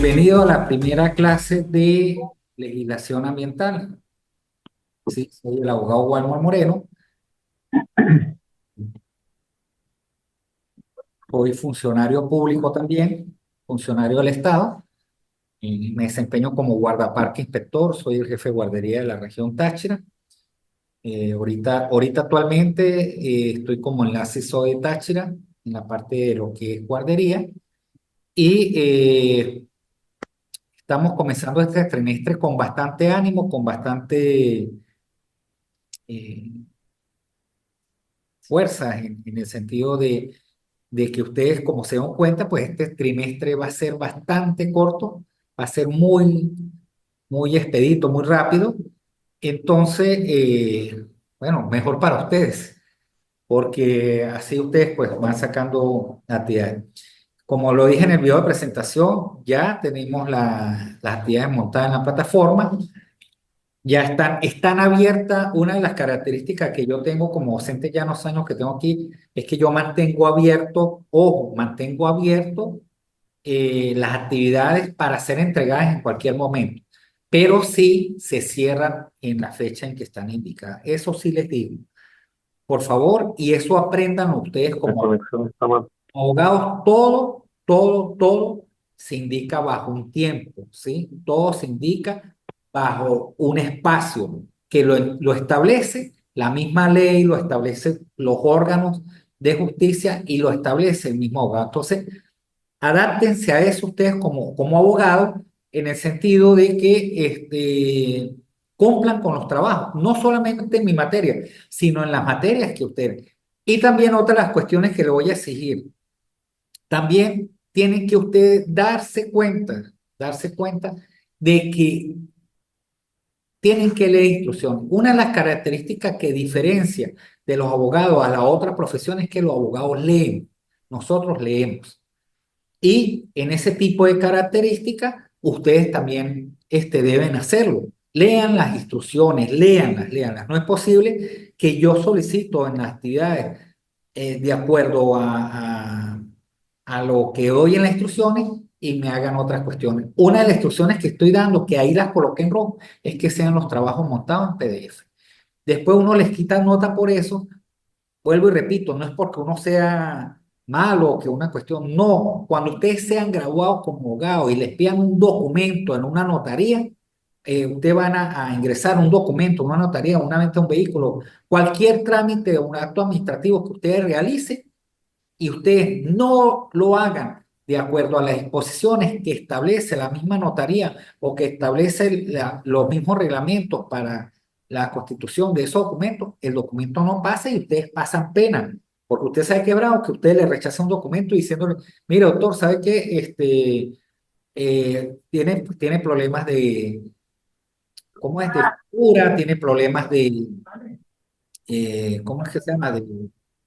Bienvenido a la primera clase de legislación ambiental. Sí, soy el abogado Walmar Moreno, soy funcionario público también, funcionario del Estado, y me desempeño como guardaparque inspector, soy el jefe de guardería de la región Táchira. Ahorita actualmente estoy como enlace SOE de Táchira, en la parte de lo que es guardería, y estamos comenzando este trimestre con bastante ánimo, con bastante eh, fuerza en el sentido de que ustedes, como se dan cuenta, pues este trimestre va a ser bastante corto, va a ser muy expedito, muy rápido. Entonces, bueno, mejor para ustedes, porque así ustedes pues van sacando actividades. Como lo dije en el video de presentación, ya tenemos las actividades montadas en la plataforma. Ya están abiertas. Una de las características que yo tengo como docente ya en los años que tengo aquí es que yo mantengo abierto, ojo, mantengo abierto las actividades para ser entregadas en cualquier momento, pero sí se cierran en la fecha en que están indicadas. Eso sí les digo, por favor, y eso aprendan ustedes La como conexión está mal. abogados, todo se indica bajo un tiempo, ¿sí? Todo se indica bajo un espacio que lo establece la misma ley, lo establece los órganos de justicia y lo establece el mismo abogado. Entonces, adáptense a eso ustedes como abogados en el sentido de que cumplan con los trabajos, no solamente en mi materia, sino en las materias que ustedes. Y también otra de las cuestiones que le voy a exigir. También tienen que ustedes darse cuenta de que tienen que leer instrucciones. Una de las características que diferencia de los abogados a la otra profesión es que los abogados leen, nosotros leemos. Y en ese tipo de características, ustedes también deben hacerlo. Lean las instrucciones, léanlas. No es posible que yo solicito en las actividades de acuerdo a lo que doy en las instrucciones y me hagan otras cuestiones. Una de las instrucciones que estoy dando, que ahí las coloqué en rojo, es que sean los trabajos montados en PDF. Después uno les quita nota por eso. Vuelvo y repito, no es porque uno sea malo o que una cuestión, no. Cuando ustedes sean graduados como abogados y les pidan un documento en una notaría, ustedes van a ingresar un documento, una notaría, una venta de un vehículo, cualquier trámite o un acto administrativo que ustedes realicen y ustedes no lo hagan de acuerdo a las disposiciones que establece la misma notaría o que establece los mismos reglamentos para la constitución de esos documentos, el documento no pasa y ustedes pasan pena. Porque usted sabe quebrado que usted le rechaza un documento diciéndole, mire, doctor, ¿sabe qué? Tiene problemas ¿cómo es? De lectura, tiene problemas ¿cómo es que se llama?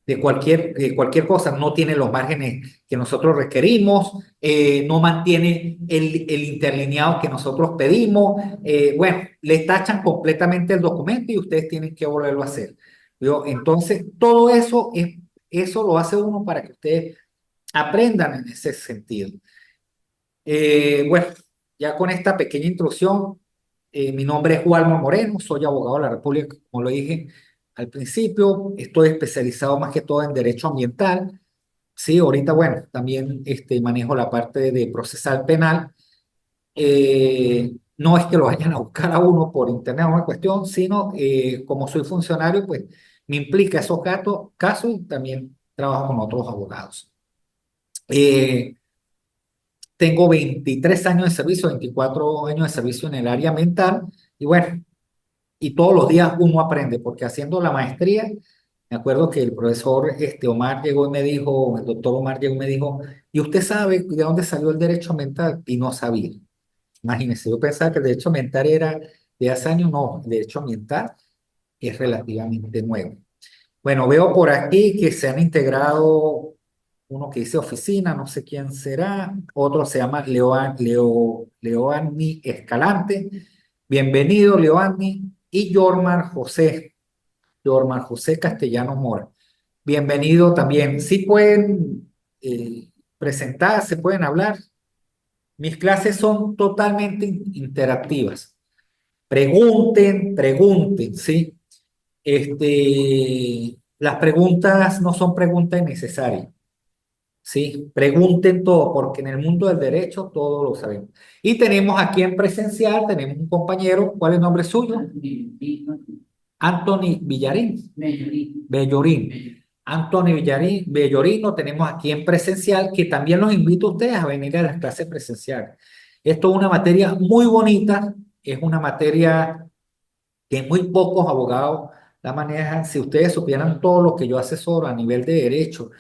De cualquier cosa, no tiene los márgenes que nosotros requerimos, no mantiene el interlineado que nosotros pedimos. Bueno, le tachan completamente el documento y ustedes tienen que volverlo a hacer. Entonces, todo eso lo hace uno para que ustedes aprendan en ese sentido. Bueno, ya con esta pequeña introducción, mi nombre es Walmo Moreno, soy abogado de la República, como lo dije al principio, estoy especializado más que todo en derecho ambiental. Sí, ahorita, bueno, también manejo la parte de procesal penal. No es que lo vayan a buscar a uno por internet o una cuestión, sino como soy funcionario, pues me implica esos casos y también trabajo con otros abogados. Eh, Tengo 23 años de servicio, 24 años de servicio en el área ambiental y bueno, y todos los días uno aprende, porque haciendo la maestría, me acuerdo que el profesor Omar llegó y me dijo, el doctor Omar llegó y me dijo, ¿y usted sabe de dónde salió el derecho ambiental? Y no sabía. Imagínense, yo pensaba que el derecho ambiental era de hace años, no, el derecho ambiental es relativamente nuevo. Bueno, veo por aquí que se han integrado uno que dice oficina, no sé quién será, otro se llama Leoanni Escalante. Bienvenido, Leoanni. Y Yormar José Castellanos Mora. Bienvenido también. Sí pueden presentarse, pueden hablar. Mis clases son totalmente interactivas. Pregunten, pregunten, ¿sí? Las preguntas no son preguntas innecesarias, ¿sí? Pregunten todo, porque en el mundo del derecho todo lo sabemos. Y tenemos aquí en presencial, tenemos un compañero, ¿cuál es el nombre suyo? Anthony Villarín. Bellorín. Anthony Villarín, Bellorín lo tenemos aquí en presencial, que también los invito a ustedes a venir a las clases presenciales. Esto es una materia muy bonita, es una materia que muy pocos abogados la manejan. Si ustedes supieran todo lo que yo asesoro a nivel de derecho,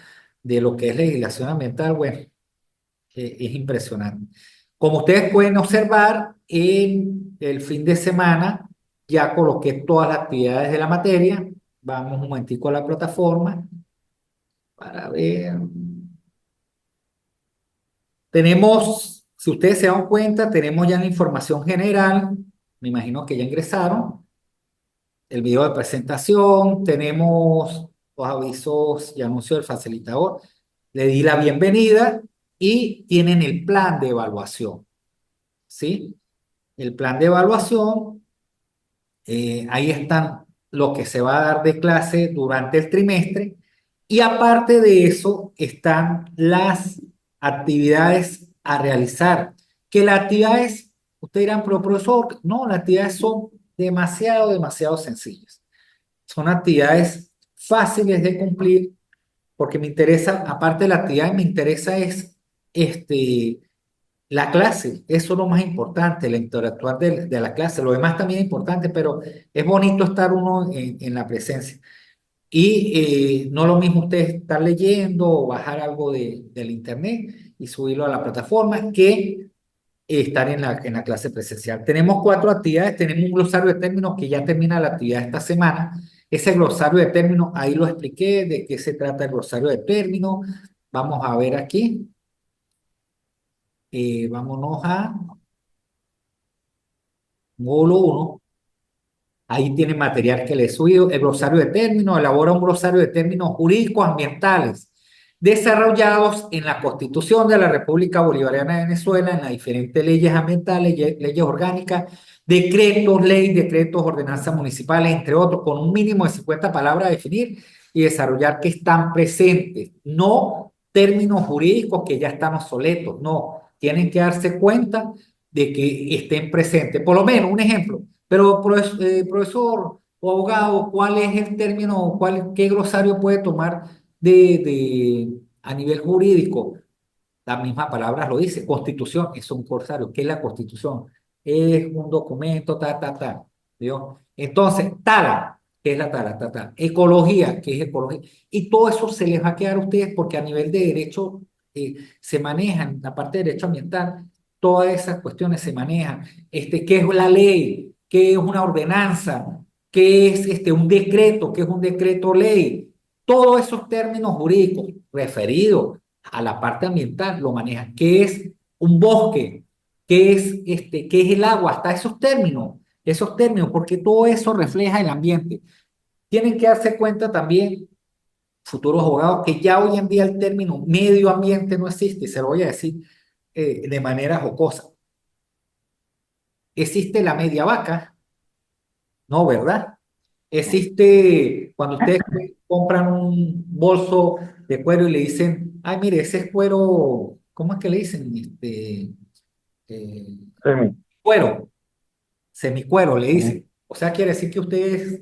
de lo que es legislación ambiental, bueno, es impresionante. Como ustedes pueden observar, en el fin de semana ya coloqué todas las actividades de la materia. Vamos un momentico a la plataforma para ver. Tenemos, si ustedes se dan cuenta, tenemos ya la información general. Me imagino que ya ingresaron. El video de presentación, tenemos los avisos y anuncios del facilitador. Le di la bienvenida y tienen el plan de evaluación, ¿sí? El plan de evaluación, ahí están lo que se va a dar de clase durante el trimestre y aparte de eso están las actividades a realizar, que las actividades, ustedes dirán, pero profesor, no, las actividades son demasiado, demasiado sencillas. Son actividades fáciles de cumplir porque me interesa, aparte de la actividad, me interesa es este, la clase. Eso es lo más importante, el interactuar de la clase. Lo demás también es importante, pero es bonito estar uno en la presencia. Y no lo mismo usted estar leyendo o bajar algo del internet y subirlo a la plataforma que estar en la clase presencial. Tenemos cuatro actividades, tenemos un glosario de términos que ya termina la actividad esta semana. Ese glosario de términos, ahí lo expliqué, de qué se trata el glosario de términos. Vamos a ver aquí. Vámonos a módulo uno. Ahí tiene material que le he subido. El glosario de términos, elabora un glosario de términos jurídicos ambientales desarrollados en la Constitución de la República Bolivariana de Venezuela, en las diferentes leyes ambientales, leyes orgánicas, decretos, leyes, decretos, ordenanzas municipales, entre otros, con un mínimo de 50 palabras a definir y desarrollar que están presentes, no términos jurídicos que ya están obsoletos, no, tienen que darse cuenta de que estén presentes. Por lo menos, un ejemplo, pero profesor o abogado, ¿cuál es el término, qué glosario puede tomar a nivel jurídico? La misma palabra lo dice, constitución, es un glosario. ¿Qué es la constitución? Es un documento, ¿vio? Entonces, tala, ¿qué es la tala? Ecología, ¿qué es ecología? Y todo eso se les va a quedar a ustedes porque a nivel de derecho se manejan, la parte de derecho ambiental, todas esas cuestiones se manejan. ¿Qué es la ley? ¿Qué es una ordenanza? ¿Qué es un decreto? ¿Qué es un decreto ley? Todos esos términos jurídicos referidos a la parte ambiental lo manejan. ¿Qué es un bosque? ¿Qué es el agua? Hasta esos términos, porque todo eso refleja el ambiente. Tienen que darse cuenta también, futuros abogados, que ya hoy en día el término medio ambiente no existe, y se lo voy a decir de manera jocosa. Existe la media vaca, ¿no? ¿Verdad? Existe cuando ustedes compran un bolso de cuero y le dicen, ay, mire, ese es cuero, ¿cómo es que le dicen? Eh, Remy. cuero, semicuero, le Ujú. dicen. O sea, quiere decir que ustedes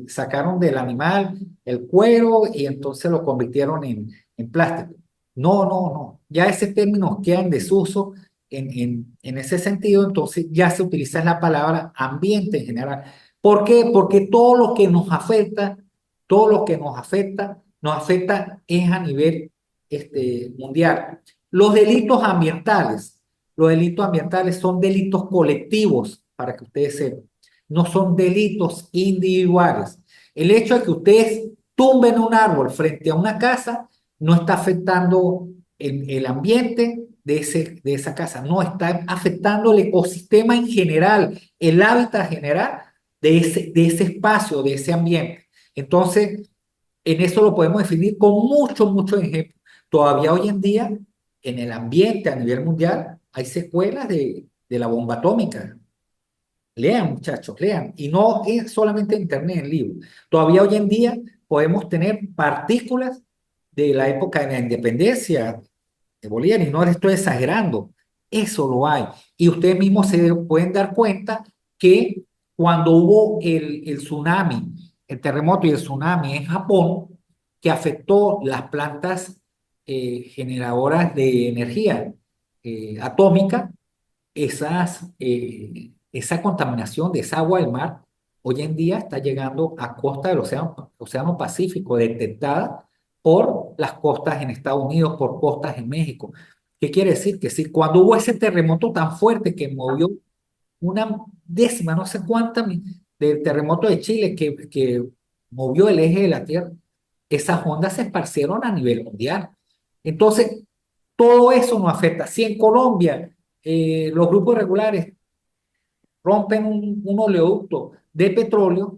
sacaron del animal el cuero y entonces lo convirtieron en plástico. No, no, no. Ya ese término queda en desuso en ese sentido, entonces ya se utiliza la palabra ambiente en general. ¿Por qué? Porque todo lo que nos afecta, todo lo que nos afecta es a nivel mundial. Los delitos ambientales son delitos colectivos, para que ustedes sepan, no son delitos individuales. El hecho de que ustedes tumben un árbol frente a una casa no está afectando el ambiente de esa casa, no está afectando el ecosistema en general, el hábitat general de ese espacio, de ese ambiente. Entonces, en eso lo podemos definir con muchos ejemplos. Todavía hoy en día, en el ambiente a nivel mundial, hay secuelas de la bomba atómica. Lean, muchachos, lean. Y no es solamente internet, en libros. Todavía hoy en día podemos tener partículas de la época de la independencia de Bolívar, y no le estoy exagerando. Eso lo hay. Y ustedes mismos se pueden dar cuenta que cuando hubo el tsunami, el terremoto y el tsunami en Japón, que afectó las plantas generadoras de energía atómica, esa contaminación de esa agua del mar hoy en día está llegando a costa del Océano Pacífico, detectada por las costas en Estados Unidos, por costas en México. ¿Qué quiere decir? Que si cuando hubo ese terremoto tan fuerte que movió una décima, no sé cuánta, del terremoto de Chile que movió el eje de la Tierra, esas ondas se esparcieron a nivel mundial. Entonces, todo eso nos afecta. Si en Colombia los grupos regulares rompen un oleoducto de petróleo,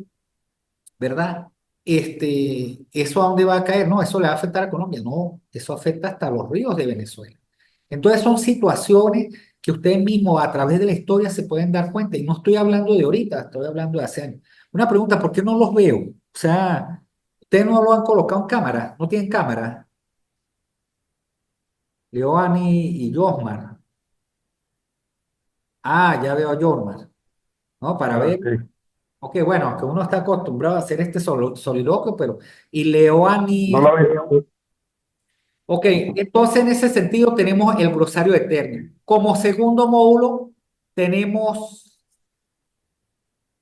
¿verdad? ¿Eso a dónde va a caer? No, eso le va a afectar a Colombia. No, eso afecta hasta los ríos de Venezuela. Entonces son situaciones que ustedes mismos a través de la historia se pueden dar cuenta. Y no estoy hablando de ahorita, estoy hablando de hace años. Una pregunta, ¿por qué no los veo? O sea, ustedes no lo han colocado en cámara, no tienen cámara. Leoani y Josmar. Ah, ya veo a Josmar, ¿no? Para Ah, ver. ok. Ok, bueno, que uno está acostumbrado a hacer este soliloquio, pero. Y Leoani. No lo había visto. Ok, entonces en ese sentido tenemos el glosario de términos. Como segundo módulo, tenemos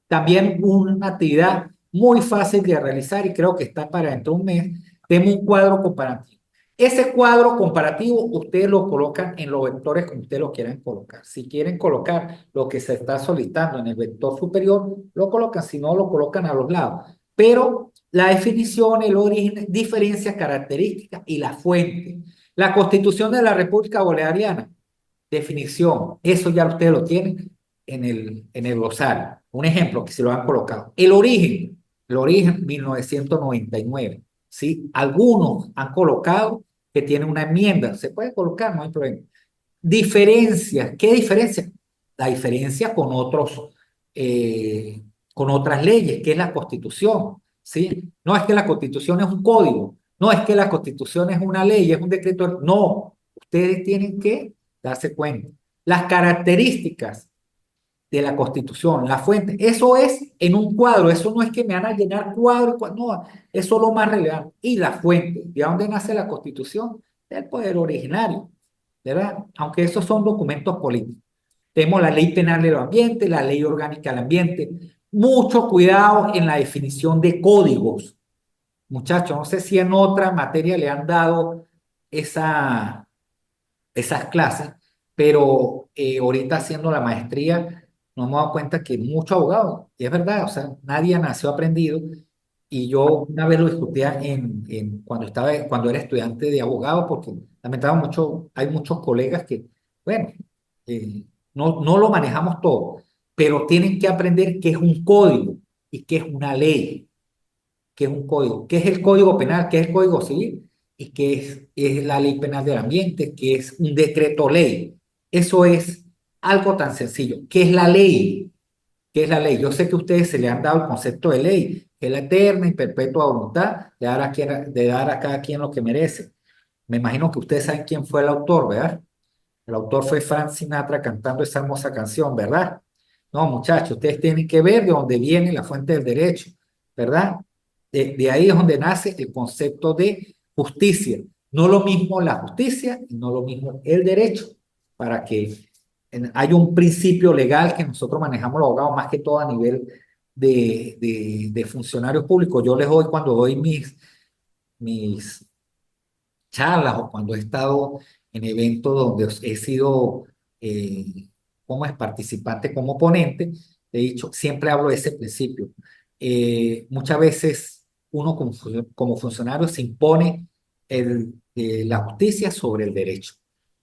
también una actividad muy fácil de realizar y creo que está para dentro de un mes. Tenemos un cuadro comparativo. Ese cuadro comparativo ustedes lo colocan en los vectores como ustedes lo quieran colocar. Si quieren colocar lo que se está solicitando en el vector superior, lo colocan, si no, lo colocan a los lados. Pero la definición, el origen, diferencias, características y la fuente. La Constitución de la República Bolivariana, definición, eso ya ustedes lo tienen en el glosario. Un ejemplo que se lo han colocado. El origen 1999. ¿Sí? Algunos han colocado que tiene una enmienda. Se puede colocar, no hay problema. Diferencias. ¿Qué diferencia? La diferencia eh, con otras leyes, que es la Constitución. ¿Sí? No es que la Constitución es un código. No es que la Constitución es una ley, es un decreto. No. Ustedes tienen que darse cuenta. Las características de la Constitución, la fuente, eso es en un cuadro, eso no es que me van a llenar cuadro, no, eso es lo más relevante. Y la fuente, ¿de dónde nace la Constitución? Del poder originario, ¿verdad? Aunque esos son documentos políticos. Tenemos la ley penal del ambiente, la ley orgánica del ambiente. Mucho cuidado en la definición de códigos. Muchachos, no sé si en otra materia le han dado esa, esas clases, pero ahorita haciendo la maestría nos hemos dado cuenta que muchos abogados, y es verdad, o sea, nadie nació aprendido, y yo una vez lo discutía cuando era estudiante de abogado, porque lamentablemente hay muchos colegas que, bueno, no lo manejamos todo, pero tienen que aprender qué es un código y qué es una ley, qué es un código, qué es el código penal, qué es el código civil y qué es la ley penal del ambiente, qué es un decreto ley. Eso es algo tan sencillo. ¿Qué es la ley? ¿Qué es la ley? Yo sé que a ustedes se le han dado el concepto de ley, que es la eterna y perpetua voluntad de dar a cada quien lo que merece. Me imagino que ustedes saben quién fue el autor, ¿verdad? El autor fue Frank Sinatra cantando esa hermosa canción, ¿verdad? No, muchachos, ustedes tienen que ver de dónde viene la fuente del derecho, ¿verdad? De ahí es donde nace el concepto de justicia. No lo mismo la justicia y no lo mismo el derecho, para que haya un principio legal que nosotros manejamos los abogados más que todo a nivel de funcionarios públicos. Yo les doy cuando doy mis charlas o cuando he estado en eventos donde he sido eh, como es participante, como ponente, he dicho, siempre hablo de ese principio. Muchas veces uno como funcionario se impone la justicia sobre el derecho,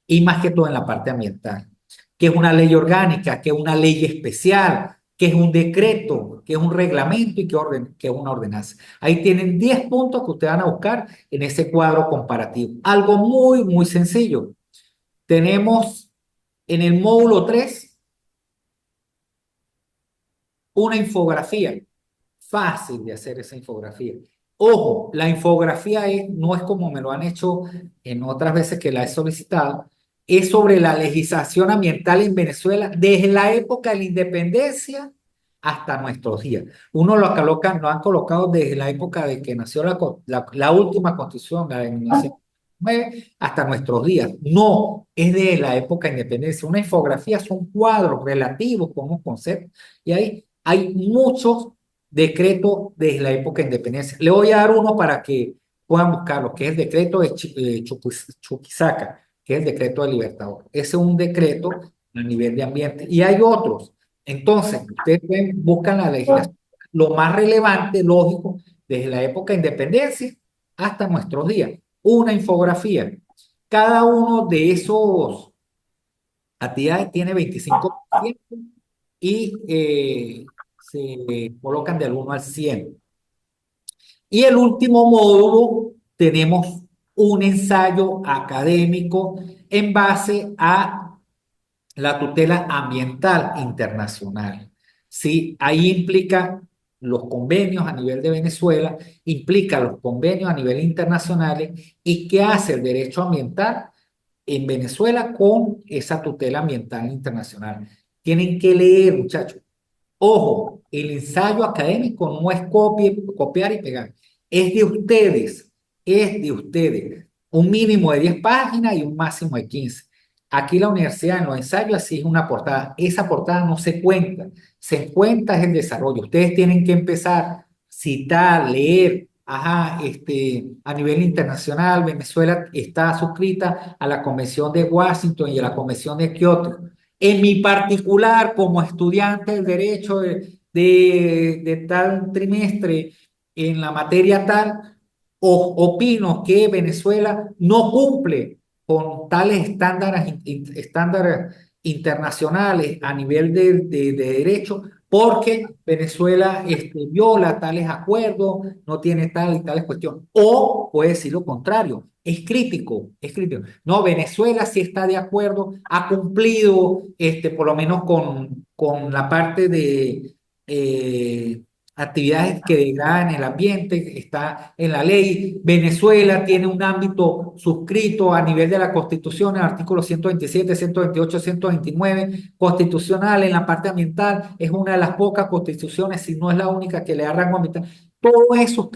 y más que todo en la parte ambiental, que es una ley orgánica, que es una ley especial, que es un decreto, que es un reglamento y que es una ordenanza. Ahí tienen 10 puntos que ustedes van a buscar en ese cuadro comparativo. Algo muy, muy sencillo. Tenemos En el módulo 3 una infografía. Fácil de hacer esa infografía. Ojo, la infografía no es como me lo han hecho en otras veces que la he solicitado, es sobre la legislación ambiental en Venezuela desde la época de la independencia hasta nuestros días. Uno lo han colocado desde la época de que nació la última constitución, la de 1909, hasta nuestros días. No, es de la época de independencia. Una infografía son cuadros relativos con un concepto y ahí hay muchos decretos desde la época de independencia. Le voy a dar uno para que puedan buscarlo, que es el decreto de Chuquisaca, que es el decreto de Libertador. Ese es un decreto a nivel de ambiente. Y hay otros. Entonces, ustedes buscan la legislación, lo más relevante, lógico, desde la época de independencia hasta nuestros días. Una infografía. Cada uno de esos actividades tiene 25% y se colocan del 1 al 100. Y el último módulo tenemos un ensayo académico en base a la tutela ambiental internacional. ¿Sí? Ahí implica los convenios a nivel de Venezuela, implica los convenios a nivel internacional y qué hace el derecho ambiental en Venezuela con esa tutela ambiental internacional. Tienen que leer, muchachos. Ojo, el ensayo académico no es copiar y pegar, es de ustedes. Un mínimo de 10 páginas y un máximo de 15. Aquí la universidad en los ensayos así es una portada. Esa portada no se cuenta, se cuenta es el desarrollo. Ustedes tienen que empezar a citar, leer. Ajá, a nivel internacional, Venezuela está suscrita a la Convención de Washington y a la Convención de Kioto. En mi particular, como estudiante del derecho de tal trimestre en la materia tal, opino que Venezuela no cumple con tales estándares internacionales a nivel de derecho porque Venezuela viola tales acuerdos, no tiene tal y tales cuestiones. O puede decir lo contrario, es crítico, es crítico. No, Venezuela sí está de acuerdo, ha cumplido por lo menos con la parte de actividades que degradan el ambiente, está en la ley. Venezuela tiene un ámbito suscrito a nivel de la Constitución, el artículo 127, 128, 129, constitucional en la parte ambiental, es una de las pocas constituciones, si no es la única que le da rango ambiental. Todo eso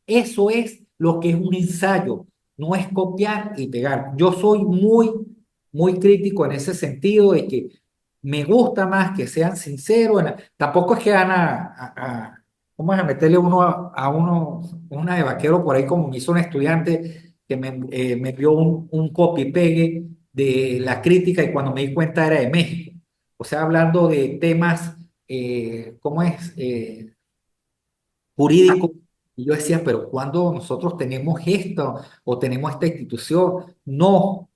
eso es lo que es un ensayo, no es copiar y pegar. Yo soy muy crítico en ese sentido de que me gusta más que sean sinceros. Tampoco es que van ¿cómo es? A meterle a uno una de vaquero por ahí como me hizo un estudiante que me dio un copy-pegue de la crítica y cuando me di cuenta era de México. O sea, hablando de temas, ¿cómo es? Jurídicos. Y yo decía, pero cuando nosotros tenemos esto o tenemos esta institución, no,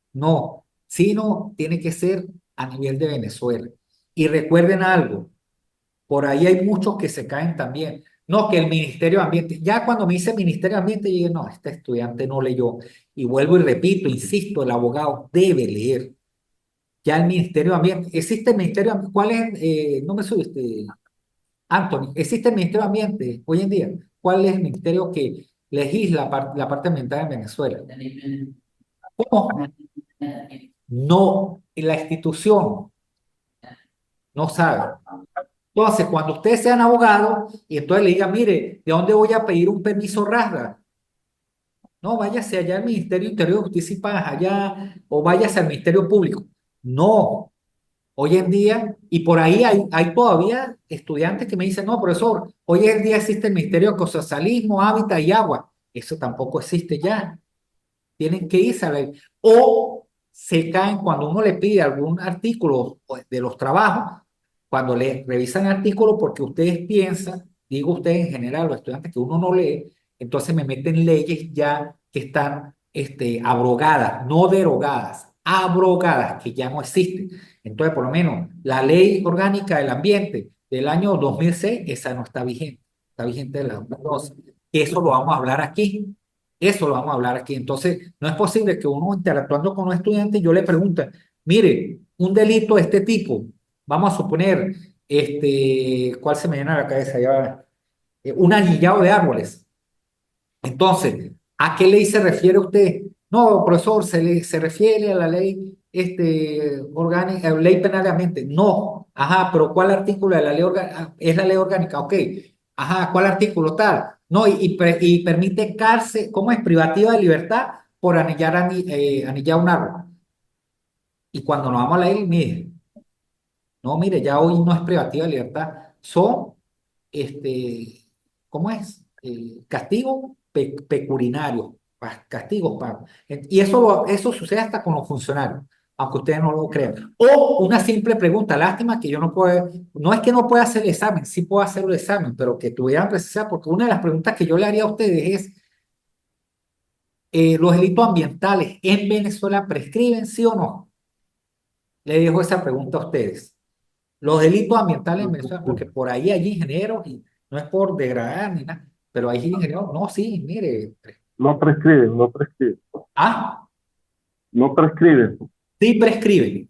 sino tiene que ser a nivel de Venezuela. Y recuerden algo, por ahí hay muchos que se caen también. No, que el Ministerio de Ambiente, ya cuando me dice Ministerio de Ambiente, yo dije, no, este estudiante no leyó. Y vuelvo y repito, insisto, el abogado debe leer. Ya el Ministerio de Ambiente, existe el Ministerio de Ambiente, ¿cuál es? No me subiste, Anthony, existe el Ministerio de Ambiente hoy en día. ¿Cuál es el ministerio que legisla la parte ambiental en Venezuela? ¿Cómo? No, la institución no sabe. Entonces, cuando ustedes sean abogados y entonces le digan, mire, ¿de dónde voy a pedir un permiso rasga? No, váyase allá al Ministerio de Interior, Justicia y Paz, allá, o váyase al Ministerio Público. No, hoy en día, y por ahí hay todavía estudiantes que me dicen, no, profesor, hoy en día existe el Ministerio de Ecosocialismo, Hábitat y Agua. Eso tampoco existe ya. Tienen que irse a la... O se caen cuando uno le pide algún artículo de los trabajos, cuando le revisan el artículo porque ustedes piensan, digo ustedes en general, los estudiantes que uno no lee, entonces me meten leyes ya que están abrogadas, no derogadas, abrogadas, que ya no existen. Entonces, por lo menos, la ley orgánica del ambiente del año 2006 esa no está vigente de la 2012. Eso lo vamos a hablar aquí. Eso lo vamos a hablar aquí. Entonces, no es posible que uno interactuando con un estudiante, yo le pregunte, mire, un delito de este tipo, vamos a suponer, ¿cuál se me viene a la cabeza? Ya, un anillado de árboles. Entonces, ¿a qué ley se refiere usted? No, profesor, se refiere a la ley orgánica, ley penal de ambiente. No, ajá, pero ¿cuál artículo de la ley orgánica? Es la ley orgánica, ok. Ajá, ¿cuál artículo tal? No, y permite cárcel, ¿cómo es? Privativa de libertad por anillar un árbol. Y cuando nos vamos a la ley, mire, no, mire, ya hoy no es privativa de libertad, son, ¿cómo es? Castigos pecuniarios, castigos pagos. Y eso sucede hasta con los funcionarios, aunque ustedes no lo crean. O una simple pregunta, lástima que yo no puedo, no es que no pueda hacer el examen, sí puedo hacer el examen, pero que tuvieran precisar, porque una de las preguntas que yo le haría a ustedes es, ¿los delitos ambientales en Venezuela prescriben, sí o no? Le dejo esa pregunta a ustedes. Los delitos ambientales en Venezuela, porque por ahí hay ingenieros y no es por degradar ni nada, pero hay ingenieros, no, sí, mire, No prescriben, no prescriben. ah, No prescriben. sí prescriben,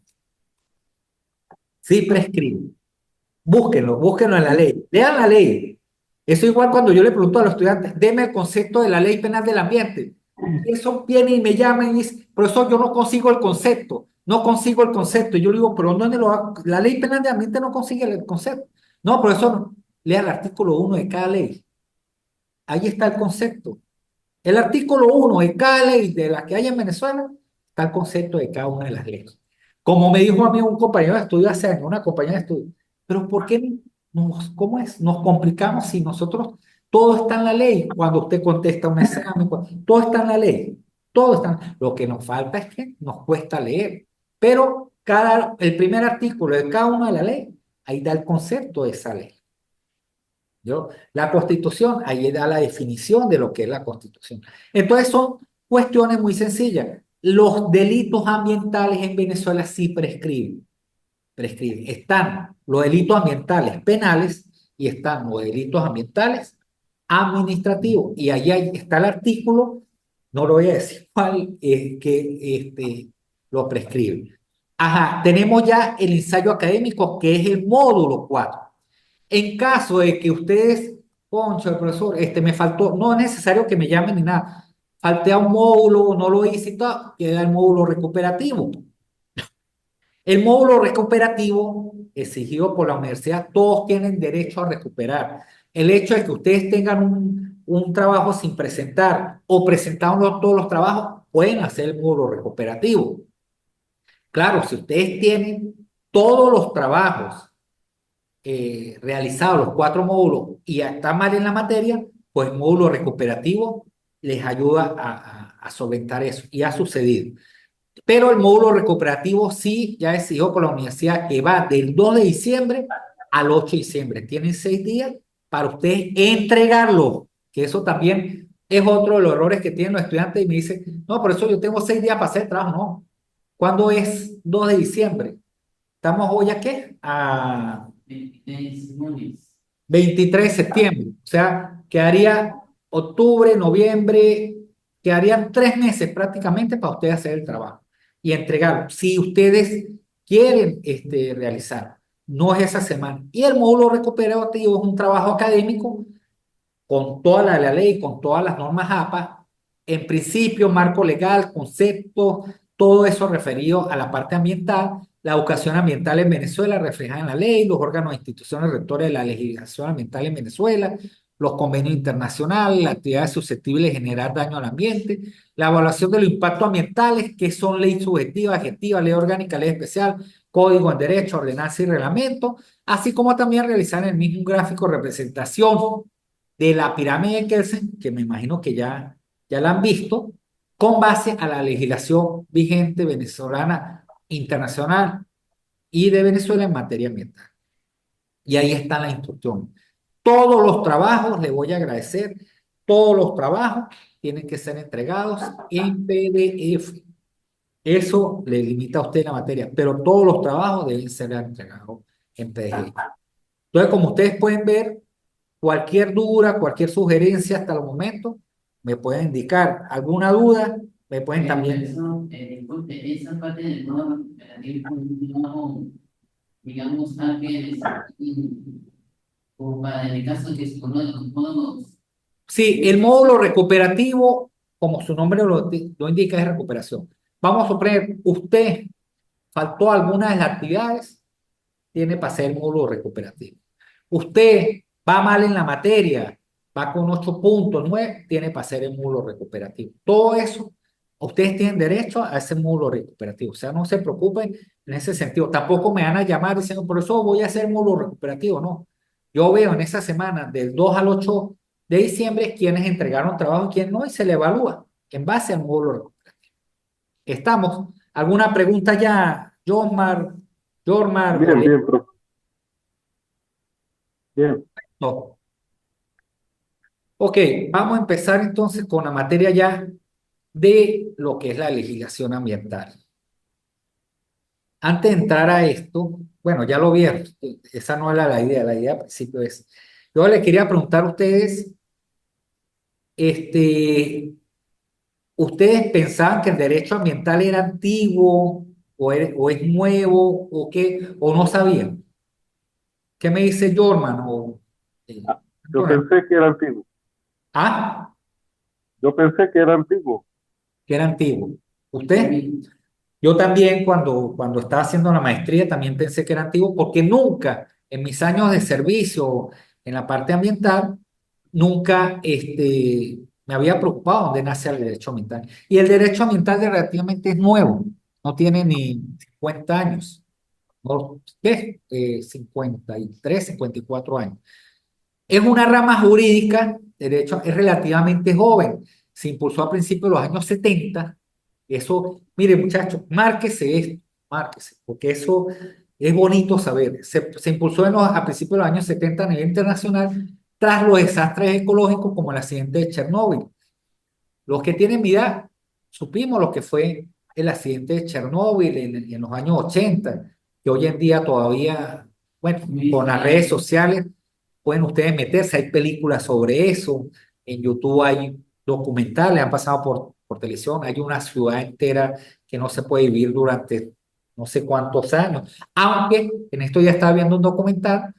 sí prescriben. Búsquenlo, búsquenlo en la ley, lean la ley. Eso igual cuando yo le pregunto a los estudiantes, deme el concepto de la ley penal del ambiente. Y eso viene y me llaman y dice, profesor, yo no consigo el concepto, no consigo el concepto. Y yo le digo, pero ¿dónde lo hago? La ley penal del ambiente no consigue el concepto. No, profesor, no. Lea el artículo 1 de cada ley. Ahí está el concepto. El artículo 1 de cada ley de las que hay en Venezuela está el concepto de cada una de las leyes. Como me dijo a mí un compañero de estudio hace años, una compañera de estudio, pero ¿por qué cómo es? Nos complicamos si nosotros, todo está en la ley. Cuando usted contesta un examen, todo está en la ley. Todo está. Lo que nos falta es que nos cuesta leer. Pero el primer artículo de cada una de las leyes, ahí da el concepto de esa ley. La Constitución, ahí da la definición de lo que es la Constitución. Entonces son cuestiones muy sencillas. Los delitos ambientales en Venezuela sí prescriben. Están los delitos ambientales penales y están los delitos ambientales administrativos. Y allí está el artículo, no lo voy a decir cuál, que lo prescribe. Ajá, tenemos ya el ensayo académico que es el módulo 4. En caso de que ustedes, concha, el profesor, me faltó, no es necesario que me llamen ni nada. Falté a un módulo, no lo hice y todo, queda el módulo recuperativo. El módulo recuperativo exigido por la universidad, todos tienen derecho a recuperar. El hecho de que ustedes tengan un trabajo sin presentar o presentando todos los trabajos, pueden hacer el módulo recuperativo. Claro, si ustedes tienen todos los trabajos realizados los 4 módulos y está mal en la materia, pues el módulo recuperativo les ayuda a solventar eso y ha sucedido. Pero el módulo recuperativo sí ya exigió por la universidad que va del 2 de diciembre al 8 de diciembre. Tienen 6 días para ustedes entregarlo, que eso también es otro de los errores que tienen los estudiantes y me dicen, no, por eso yo tengo 6 días para hacer el trabajo. No. ¿Cuándo es 2 de diciembre? ¿Estamos hoy a qué? A 23 de septiembre. O sea, quedaría octubre, noviembre, quedarían 3 meses prácticamente para ustedes hacer el trabajo y entregarlo. Si ustedes quieren realizar, no es esa semana. Y el módulo recuperativo es un trabajo académico con toda la ley, con todas las normas APA, en principio, marco legal, conceptos, todo eso referido a la parte ambiental, la educación ambiental en Venezuela reflejada en la ley, los órganos e instituciones rectores de la legislación ambiental en Venezuela, los convenios internacionales, las actividades susceptibles de generar daño al ambiente, la evaluación de los impactos ambientales, que son ley subjetiva, adjetiva, ley orgánica, ley especial, código en derecho, ordenanza y reglamento, así como también realizar en el mismo gráfico representación de la pirámide de Kelsen, que me imagino que ya la han visto, con base a la legislación vigente venezolana, internacional y de Venezuela en materia ambiental. Y ahí está la instrucción. Todos los trabajos, le voy a agradecer, todos los trabajos tienen que ser entregados en PDF. Eso le limita a usted la materia, pero todos los trabajos deben ser entregados en PDF. Entonces, como ustedes pueden ver, cualquier duda, cualquier sugerencia hasta el momento, me pueden indicar alguna duda Me pueden Pero también. eso, disculpe, esa parte del modo operativo no, digamos, también como para en el caso que es uno de los modos. Sí, el módulo recuperativo, como su nombre lo indica, es recuperación. Vamos a suponer, usted faltó alguna de las actividades, tiene para hacer el módulo recuperativo. Usted va mal en la materia, va con 8.9, tiene para hacer el módulo recuperativo. Todo eso, ustedes tienen derecho a ese módulo recuperativo. O sea, no se preocupen en ese sentido. Tampoco me van a llamar diciendo, por eso voy a hacer módulo recuperativo. No. Yo veo en esa semana, del 2 al 8 de diciembre, quienes entregaron trabajo y quiénes no, y se le evalúa en base al módulo recuperativo. ¿Estamos? ¿Alguna pregunta ya, Jormar o Bien, bien, profe. Bien. no? Ok, vamos a empezar entonces con la materia ya de lo que es la legislación ambiental. Antes de entrar a esto, bueno, ya lo vieron, esa no era la idea al principio es, yo le quería preguntar a ustedes, este, ¿ustedes pensaban que el derecho ambiental era antiguo o es nuevo o qué, o no sabían? ¿Qué me dice Jorman? Ah, yo Jorman? pensé que era antiguo. Ah, Yo pensé que era antiguo. que era antiguo. ¿Usted? Yo también cuando estaba haciendo la maestría también pensé que era antiguo porque nunca en mis años de servicio en la parte ambiental, nunca me había preocupado dónde nace el derecho ambiental. Y el derecho ambiental relativamente es nuevo, no tiene ni 50 años, ¿no? ¿Qué? 53, 54 años. Es una rama jurídica, de hecho, es relativamente joven. Se impulsó a principios de los años 70. Eso, mire, muchachos, márquese esto, márquese, porque eso es bonito saber. Se impulsó a principios de los años 70 a nivel internacional tras los desastres ecológicos como el accidente de Chernóbil. Los que tienen mi edad, supimos lo que fue el accidente de Chernóbil en los años 80, que hoy en día todavía, bueno, con las redes sociales pueden ustedes meterse, hay películas sobre eso, en YouTube hay documentales, han pasado por televisión, hay una ciudad entera que no se puede vivir durante no sé cuántos años, aunque en esto ya estaba viendo un documental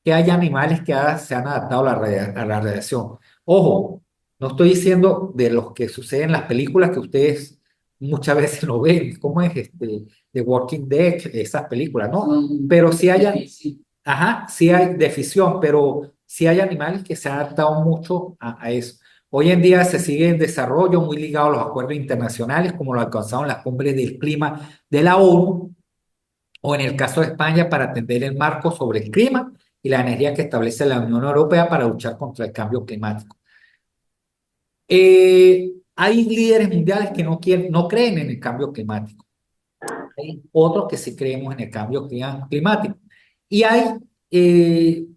que hay animales que se han adaptado a a la radiación. Ojo, no estoy diciendo de los que suceden en las películas que ustedes muchas veces no ven, como es The Walking Dead, esas películas, ¿no? Pero sí hay, ajá, sí hay de ficción, pero sí hay animales que se han adaptado mucho a eso. Hoy en día se sigue en desarrollo muy ligado a los acuerdos internacionales, como lo alcanzaron las cumbres del clima de la ONU, o en el caso de España para atender el marco sobre el clima y la energía que establece la Unión Europea para luchar contra el cambio climático. Hay líderes mundiales que no creen en el cambio climático. Hay otros que sí creemos en el cambio climático. Y hay,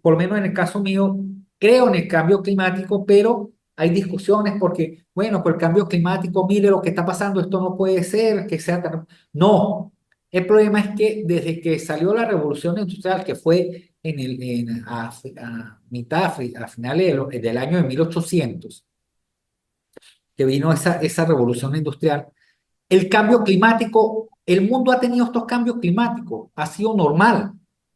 por lo menos en el caso mío, creo en el cambio climático, pero hay discusiones porque, bueno, por el cambio climático, mire lo que está pasando, esto no puede ser, que sea tan... No, el problema es que desde que salió la revolución industrial, que fue a mitad, a finales del año de 1800, que vino esa revolución industrial, el cambio climático, el mundo ha tenido estos cambios climáticos, ha sido normal.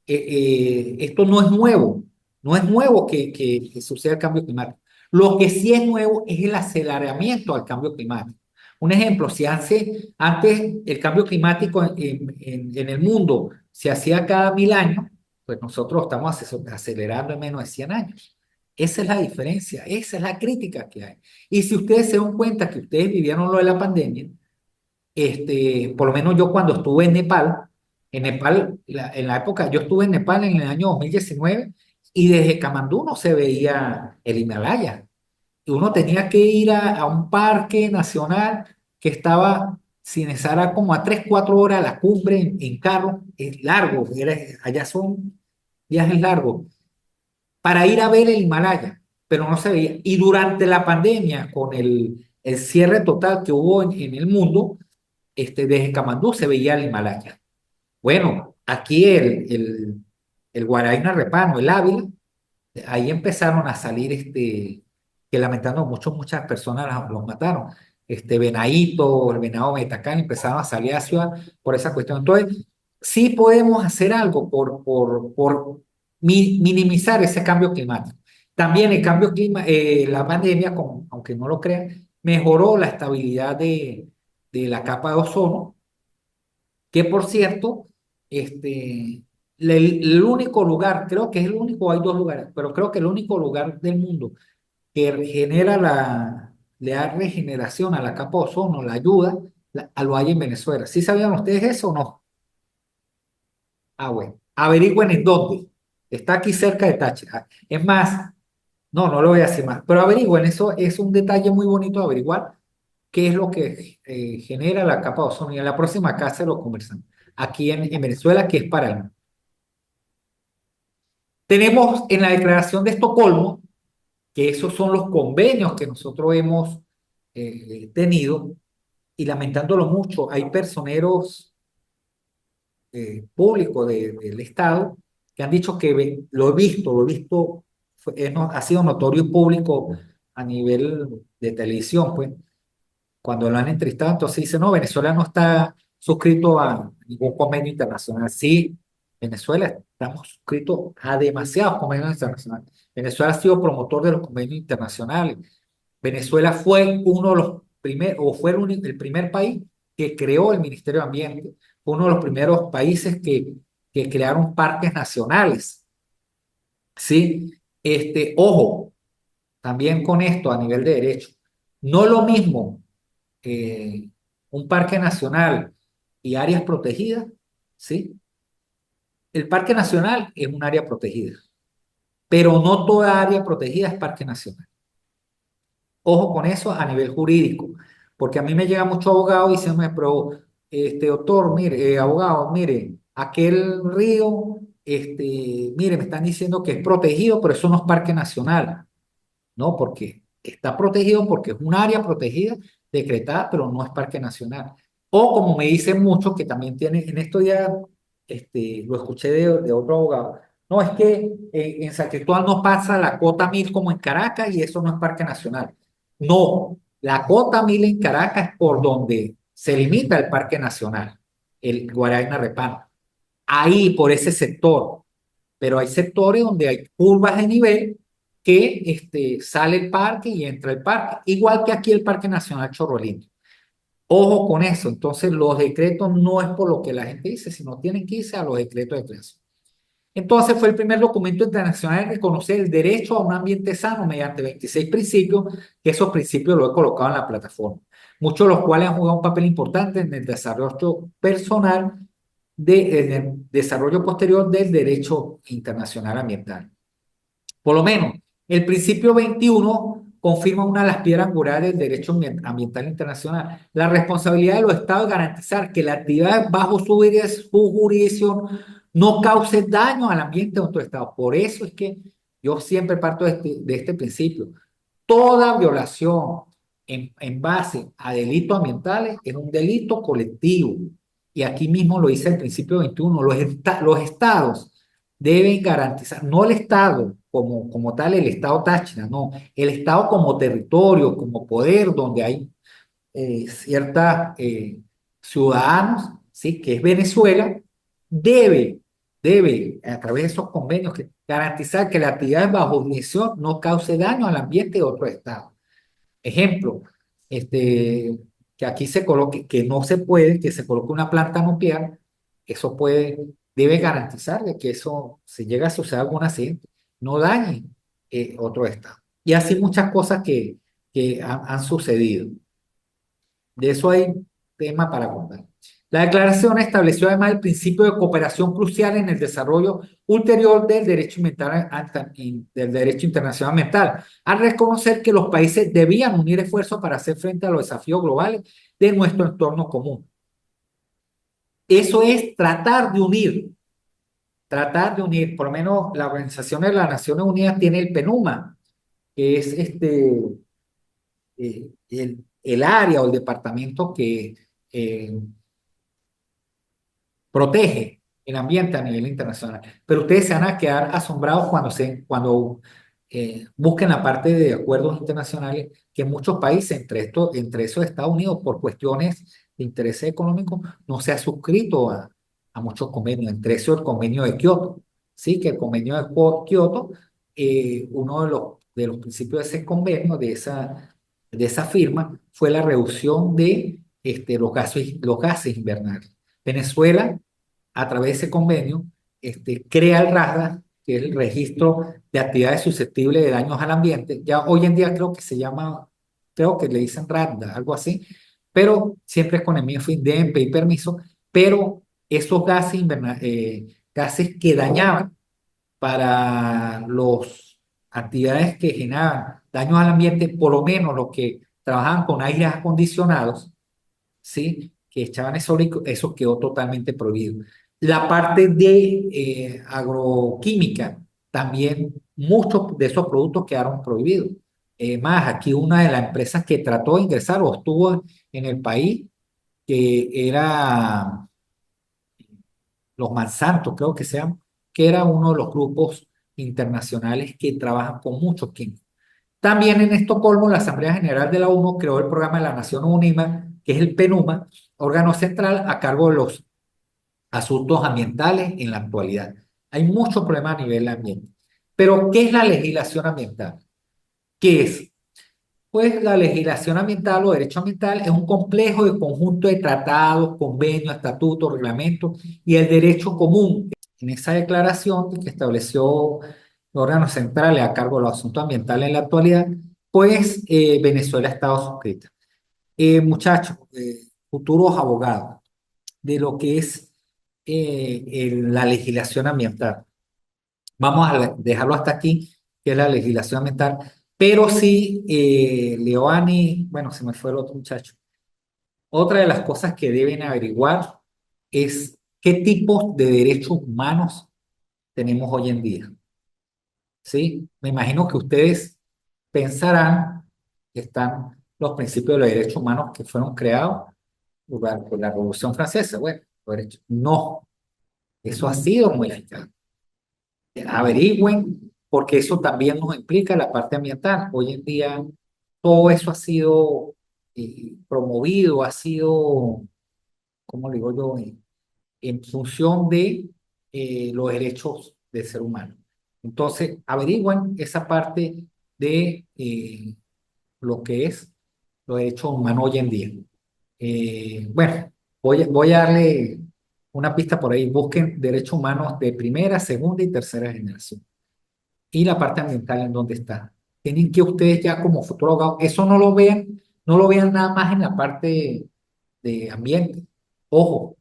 Esto no es nuevo, no es nuevo que suceda el cambio climático. Lo que sí es nuevo es el aceleramiento al cambio climático. Un ejemplo, si antes el cambio climático en el mundo se hacía cada 1000 años, pues nosotros estamos acelerando en menos de 100 años. Esa es la diferencia, esa es la crítica que hay. Y si ustedes se dan cuenta que ustedes vivieron lo de la pandemia, por lo menos yo cuando estuve en Nepal, en la época, yo estuve en Nepal en el año 2019 y desde Kamandú no se veía el Himalaya. Y uno tenía que ir a un parque nacional que estaba sin estar como a 3 4 horas a la cumbre en carro. Es largo, allá son viajes largos para ir a ver el Himalaya, pero no se veía. Y durante la pandemia, con el cierre total que hubo en el mundo, desde Kamandú se veía el Himalaya. Bueno, aquí el Guaraína Repano, el Ávila, ahí empezaron a salir, que lamentando mucho, muchas personas los mataron. venadito, el venado metacán, empezaron a salir a la ciudad por esa cuestión. Entonces, sí podemos hacer algo por minimizar ese cambio climático. También el cambio la pandemia, aunque no lo crean, mejoró la estabilidad de la capa de ozono, que por cierto, el único lugar, creo que es el único, hay dos lugares, pero creo que el único lugar del mundo que le da regeneración a la capa de ozono, la ayuda, lo hay en Venezuela. ¿Sí sabían ustedes eso o no? Ah, bueno, averigüen en dónde. Está aquí cerca de Táchira. Es más, no lo voy a decir más, pero averigüen, eso es un detalle muy bonito de averiguar qué es lo que genera la capa de ozono. Y en la próxima casa lo conversamos. Aquí en Venezuela, que es para el mundo. Tenemos en la Declaración de Estocolmo, que esos son los convenios que nosotros hemos tenido, y lamentándolo mucho, hay personeros públicos del Estado que han dicho que lo he visto, ha sido notorio y público a nivel de televisión, pues, cuando lo han entrevistado, entonces dice, no, Venezuela no está suscrito a ningún convenio internacional. Sí, Venezuela estamos suscritos a demasiados convenios internacionales. Venezuela ha sido promotor de los convenios internacionales. Venezuela fue uno de los primeros, o fue el primer país que creó el Ministerio de Ambiente. Fue uno de los primeros países que crearon parques nacionales. Sí, ojo, también con esto a nivel de derecho. No lo mismo eh, un parque nacional y áreas protegidas, ¿sí? El parque nacional es un área protegida, pero no toda área protegida es parque nacional. Ojo con eso a nivel jurídico, porque a mí me llega mucho abogado y se me pero doctor, mire, abogado, mire, aquel río, mire, me están diciendo que es protegido, pero eso no es parque nacional. No, porque está protegido porque es un área protegida decretada, pero no es parque nacional. O como me dicen muchos que también tienen, en esto ya lo escuché de otro abogado, no, es que en San Cristóbal no pasa la cota 1000 como en Caracas y eso no es parque nacional. No, la cota 1000 en Caracas es por donde se limita el parque nacional, el Guaraína Repano. Ahí, por ese sector, pero hay sectores donde hay curvas de nivel que sale el parque y entra el parque, igual que aquí el Parque Nacional Chorro Lindo. Ojo con eso, entonces los decretos no es por lo que la gente dice, sino tienen que irse a los decretos de creación. Entonces fue el primer documento internacional en reconocer el derecho a un ambiente sano mediante 26 principios, que esos principios los he colocado en la plataforma, muchos de los cuales han jugado un papel importante en el desarrollo personal en el desarrollo posterior del derecho internacional ambiental. Por lo menos, el principio 21 confirma una de las piedras angulares del derecho ambiental internacional. La responsabilidad de los estados es garantizar que la actividad bajo su jurisdicción no cause daño al ambiente de otro estado. Por eso es que yo siempre parto de este principio. Toda violación en base a delitos ambientales es un delito colectivo. Y aquí mismo lo dice el principio 21, los estados deben garantizar, no el estado como tal, el estado Táchira, no, el estado como territorio, como poder, donde hay ciertas ciudadanos, ¿sí? Que es Venezuela, debe, a través de esos convenios, garantizar que la actividad bajo jurisdicción no cause daño al ambiente de otro estado. Ejemplo, que aquí se coloque, que no se puede, que se coloque una planta nuclear, eso debe garantizar de que eso, si llega a suceder algún accidente, no dañe otro estado. Y así muchas cosas que han sucedido. De eso hay tema para contar. La declaración estableció además el principio de cooperación crucial en el desarrollo ulterior del derecho del derecho internacional ambiental, al reconocer que los países debían unir esfuerzos para hacer frente a los desafíos globales de nuestro entorno común. Eso es tratar de unir, por lo menos la Organización de las Naciones Unidas tiene el PNUMA, que es el área o el departamento que protege el ambiente a nivel internacional. Pero ustedes se van a quedar asombrados cuando busquen la parte de acuerdos internacionales que muchos países, entre esos Estados Unidos, por cuestiones de interés económico, no se ha suscrito a muchos convenios, entre esos el convenio de Kioto. Sí, que el convenio de Kioto, uno de los principios de ese convenio, de esa firma, fue la reducción de los gases invernales. Venezuela, a través de ese convenio, crea el RASDA, que es el registro de actividades susceptibles de daños al ambiente. Ya hoy en día creo que se llama, creo que le dicen RASDA, algo así, pero siempre es con el mismo fin de pedir permiso, pero esos gases que dañaban para las actividades que generaban daños al ambiente, por lo menos los que trabajaban con aires acondicionados, ¿sí? Que echaban eso quedó totalmente prohibido. La parte de agroquímica, también muchos de esos productos quedaron prohibidos. Más, aquí una de las empresas que trató de ingresar o estuvo en el país, que era los Monsanto, creo que se llama, que era uno de los grupos internacionales que trabajan con muchos químicos. También en Estocolmo, la Asamblea General de la ONU creó el programa de la Nación Unida, que es el PNUMA, órgano central a cargo de los asuntos ambientales en la actualidad. Hay muchos problemas a nivel ambiente. Pero, ¿qué es la legislación ambiental? ¿Qué es? Pues la legislación ambiental o derecho ambiental es un complejo de conjunto de tratados, convenios, estatutos, reglamentos y el derecho común. En esa declaración que estableció los órganos centrales a cargo de los asuntos ambientales en la actualidad, pues Venezuela ha estado suscrita. Muchachos, futuros abogados, de lo que es la legislación ambiental. Vamos a dejarlo hasta aquí, que es la legislación ambiental. Pero sí, Leoani, bueno, se me fue el otro muchacho. Otra de las cosas que deben averiguar es qué tipos de derechos humanos tenemos hoy en día. ¿Sí? Me imagino que ustedes pensarán que están los principios de los derechos humanos que fueron creados por la Revolución Francesa. Bueno, los derechos. No, eso ha sido modificado. Averigüen, porque eso también nos implica la parte ambiental. Hoy en día todo eso ha sido promovido, ha sido, ¿cómo le digo yo? En función de los derechos del ser humano. Entonces, averigüen esa parte de lo que es los derechos humanos hoy en día. Bueno, voy a darle una pista por ahí. Busquen derechos humanos de primera, segunda y tercera generación. Y la parte ambiental en dónde está. Tienen que ustedes ya como futuro abogado, eso no lo vean nada más en la parte de ambiente. Ojo,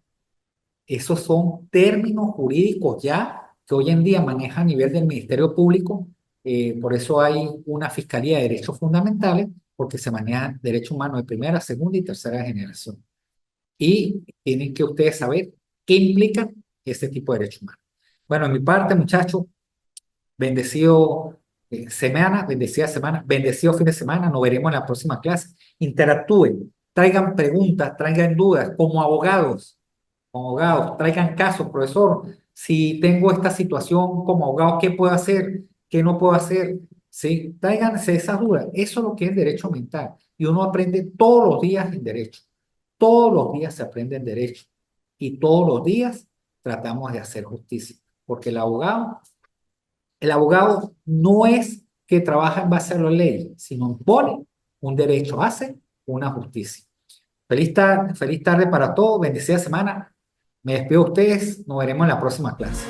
esos son términos jurídicos ya que hoy en día maneja a nivel del Ministerio Público. Por eso hay una Fiscalía de Derechos Fundamentales, porque se manejan derechos humanos de primera, segunda y tercera generación. Y tienen que ustedes saber qué implica este tipo de derechos humanos. Bueno, en mi parte, muchachos, bendecido semana, bendecida semana, bendecido fin de semana. Nos veremos en la próxima clase. Interactúen, traigan preguntas, traigan dudas como abogados, traigan casos, profesor. Si tengo esta situación como abogado, ¿qué puedo hacer? ¿Qué no puedo hacer? Sí, tráiganse esas dudas. Eso es lo que es derecho mental. Y uno aprende todos los días en derecho. Todos los días se aprende en derecho. Y todos los días tratamos de hacer justicia. Porque el abogado no es que trabaja en base a la ley, sino impone un derecho, hace una justicia. Feliz tarde para todos, bendecida semana. Me despido de ustedes, nos veremos en la próxima clase.